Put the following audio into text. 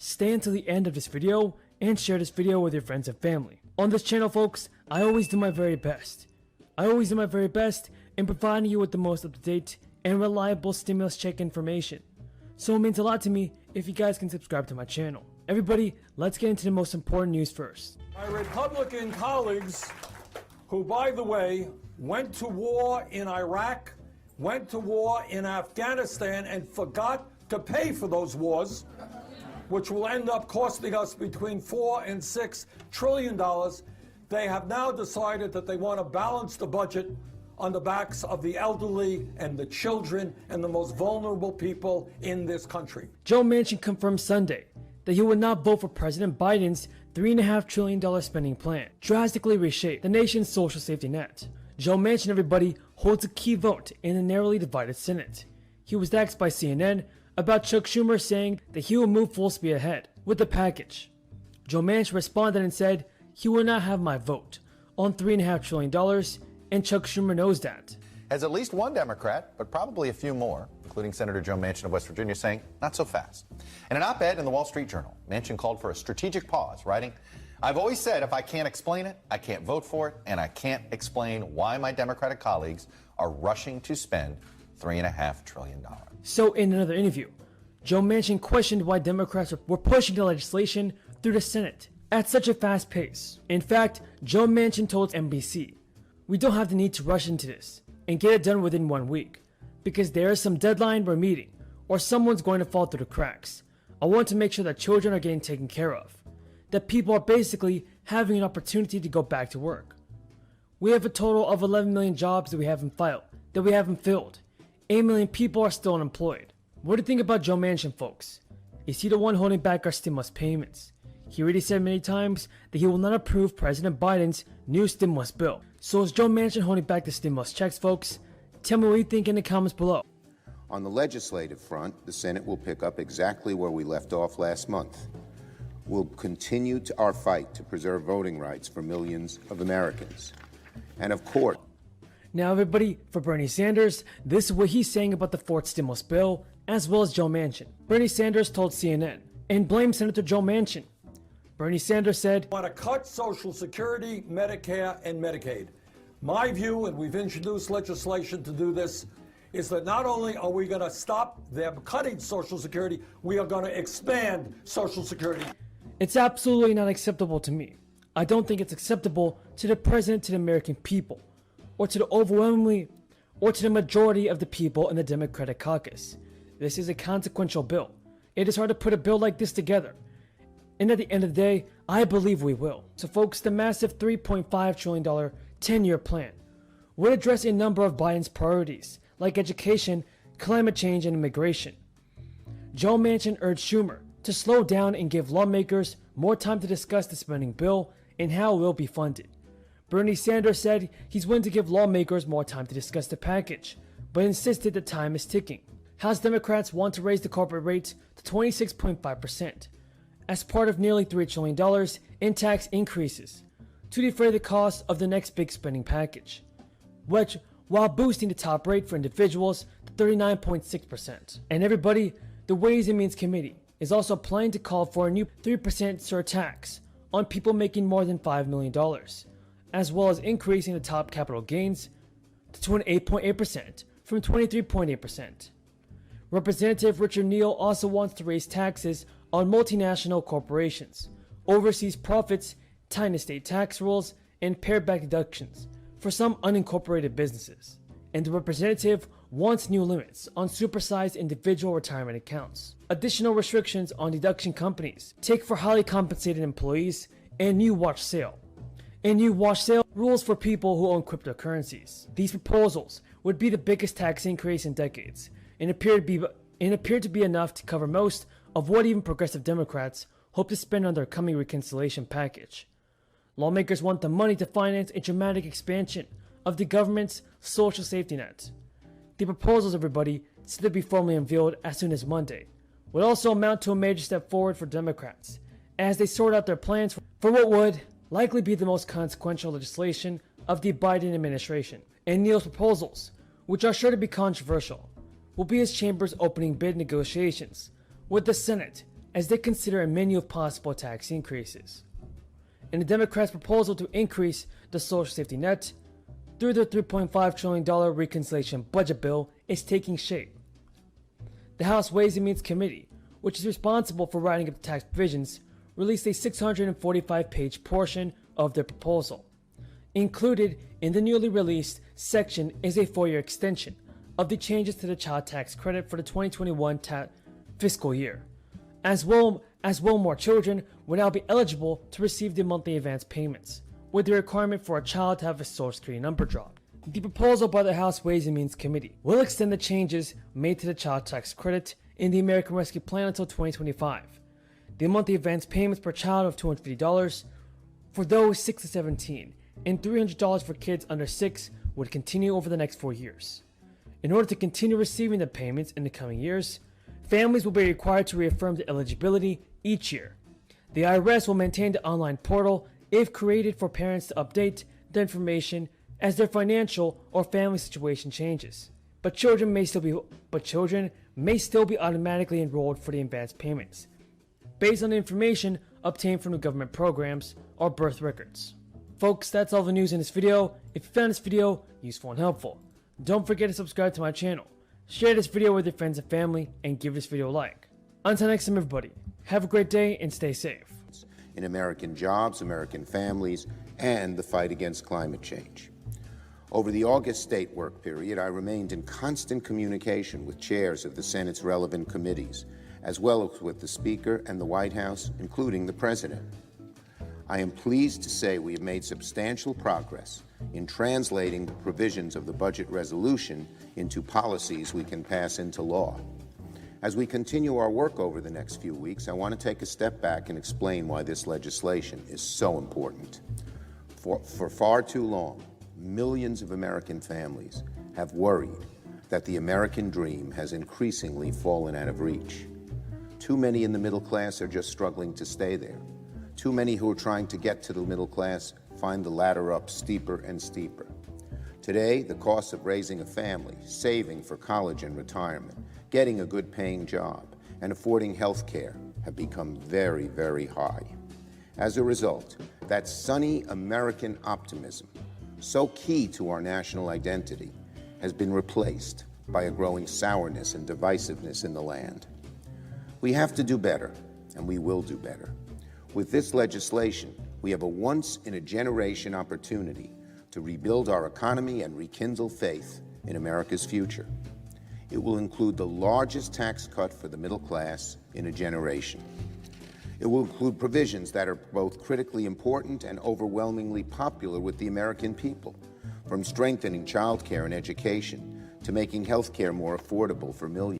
stay until the end of this video and share this video with your friends and family. On this channel, folks, I always do my very best. In providing you with the most up-to-date and reliable stimulus check information. So it means a lot to me if you guys can subscribe to my channel. Everybody, let's get into the most important news first. My Republican colleagues, who, by the way, went to war in Iraq, went to war in Afghanistan, and forgot to pay for those wars, which will end up costing us between $4 and $6 trillion, they have now decided that they want to balance the budget on the backs of the elderly and the children and the most vulnerable people in this country. Joe Manchin confirmed Sunday that he would not vote for President Biden's $3.5 trillion spending plan, drastically reshape the nation's social safety net. Joe Manchin, everybody, holds a key vote in a narrowly divided Senate. He was asked by CNN about Chuck Schumer saying that he will move full speed ahead with the package. Joe Manchin responded and said he will not have my vote on $3.5 trillion, and Chuck Schumer knows that. Has at least one Democrat, but probably a few more, including Senator Joe Manchin of West Virginia, saying, not so fast. In an op-ed in the Wall Street Journal, Manchin called for a strategic pause, writing, I've always said if I can't explain it, I can't vote for it, and I can't explain why my Democratic colleagues are rushing to spend $3.5 trillion. So in another interview, Joe Manchin questioned why Democrats were pushing the legislation through the Senate at such a fast pace. In fact, Joe Manchin told NBC, we don't have the need to rush into this and get it done within 1 week, because there is some deadline we're meeting, or someone's going to fall through the cracks. I want to make sure that children are getting taken care of, that people are basically having an opportunity to go back to work. We have a total of 11 million jobs that we haven't filled. 8 million people are still unemployed. What do you think about Joe Manchin, folks? Is he the one holding back our stimulus payments? He already said many times that he will not approve President Biden's new stimulus bill. So is Joe Manchin holding back the stimulus checks, folks? Tell me what you think in the comments below. On the legislative front, the Senate will pick up exactly where we left off last month. We'll continue our fight to preserve voting rights for millions of Americans. And of course... Now everybody, for Bernie Sanders, this is what he's saying about the fourth stimulus bill, as well as Joe Manchin. Bernie Sanders told CNN, and blamed Senator Joe Manchin. Bernie Sanders said, want to cut Social Security, Medicare, and Medicaid. My view, and we've introduced legislation to do this, is that not only are we going to stop them cutting Social Security, we are going to expand Social Security. It's absolutely not acceptable to me. I don't think it's acceptable to the president, to the American people, or to the majority of the people in the Democratic caucus. This is a consequential bill. It is hard to put a bill like this together. And at the end of the day, I believe we will. So folks, the massive $3.5 trillion 10-year plan would address a number of Biden's priorities, like education, climate change, and immigration. Joe Manchin urged Schumer to slow down and give lawmakers more time to discuss the spending bill and how it will be funded. Bernie Sanders said he's willing to give lawmakers more time to discuss the package, but insisted the time is ticking. House Democrats want to raise the corporate rate to 26.5%. as part of nearly $3 trillion in tax increases to defray the cost of the next big spending package, which while boosting the top rate for individuals to 39.6%. And everybody, the Ways and Means Committee is also planning to call for a new 3% surtax on people making more than $5 million, as well as increasing the top capital gains to 28.8% from 23.8%. Representative Richard Neal also wants to raise taxes on multinational corporations, overseas profits, tighten state tax rules, and pared back deductions for some unincorporated businesses. And the representative wants new limits on supersized individual retirement accounts, additional restrictions on deduction companies take for highly compensated employees, and new watch sale rules for people who own cryptocurrencies. These proposals would be the biggest tax increase in decades and appear to be enough to cover most of what even progressive Democrats hope to spend on their coming reconciliation package. Lawmakers want the money to finance a dramatic expansion of the government's social safety net. The proposals, everybody, set to be formally unveiled as soon as Monday, would also amount to a major step forward for Democrats as they sort out their plans for what would likely be the most consequential legislation of the Biden administration. And Neal's proposals, which are sure to be controversial, will be his chamber's opening bid negotiations with the Senate as they consider a menu of possible tax increases. And the Democrats' proposal to increase the social safety net through the $3.5 trillion reconciliation budget bill is taking shape. The House Ways and Means Committee, which is responsible for writing up the tax provisions, released a 645-page portion of their proposal. Included in the newly released section is a 4-year extension of the changes to the child tax credit for the 2021 fiscal year. As well, more children will now be eligible to receive the monthly advance payments, with the requirement for a child to have a social security number dropped. The proposal by the House Ways and Means Committee will extend the changes made to the child tax credit in the American Rescue Plan until 2025. The monthly advance payments per child of $250 for those 6 to 17 and $300 for kids under 6 would continue over the next 4 years. In order to continue receiving the payments in the coming years, families will be required to reaffirm the eligibility each year. The IRS will maintain the online portal if created for parents to update the information as their financial or family situation changes. But children may still be automatically enrolled for the advanced payments, based on the information obtained from the government programs or birth records. Folks, that's all the news in this video. If you found this video useful and helpful, don't forget to subscribe to my channel, share this video with your friends and family, and give this video a like. Until next time, everybody, have a great day and stay safe. In American jobs, American families, and the fight against climate change. Over the August state work period, I remained in constant communication with chairs of the Senate's relevant committees, as well as with the Speaker and the White House, including the President. I am pleased to say we have made substantial progress in translating the provisions of the budget resolution into policies we can pass into law. As we continue our work over the next few weeks, I want to take a step back and explain why this legislation is so important. For far too long, millions of American families have worried that the American dream has increasingly fallen out of reach. Too many in the middle class are just struggling to stay there. Too many who are trying to get to the middle class find the ladder up steeper and steeper. Today, the cost of raising a family, saving for college and retirement, getting a good paying job, and affording health care have become very, very high. As a result, that sunny American optimism, so key to our national identity, has been replaced by a growing sourness and divisiveness in the land. We have to do better, and we will do better. With this legislation, we have a once-in-a-generation opportunity to rebuild our economy and rekindle faith in America's future. It will include the largest tax cut for the middle class in a generation. It will include provisions that are both critically important and overwhelmingly popular with the American people, from strengthening child care and education to making health care more affordable for millions.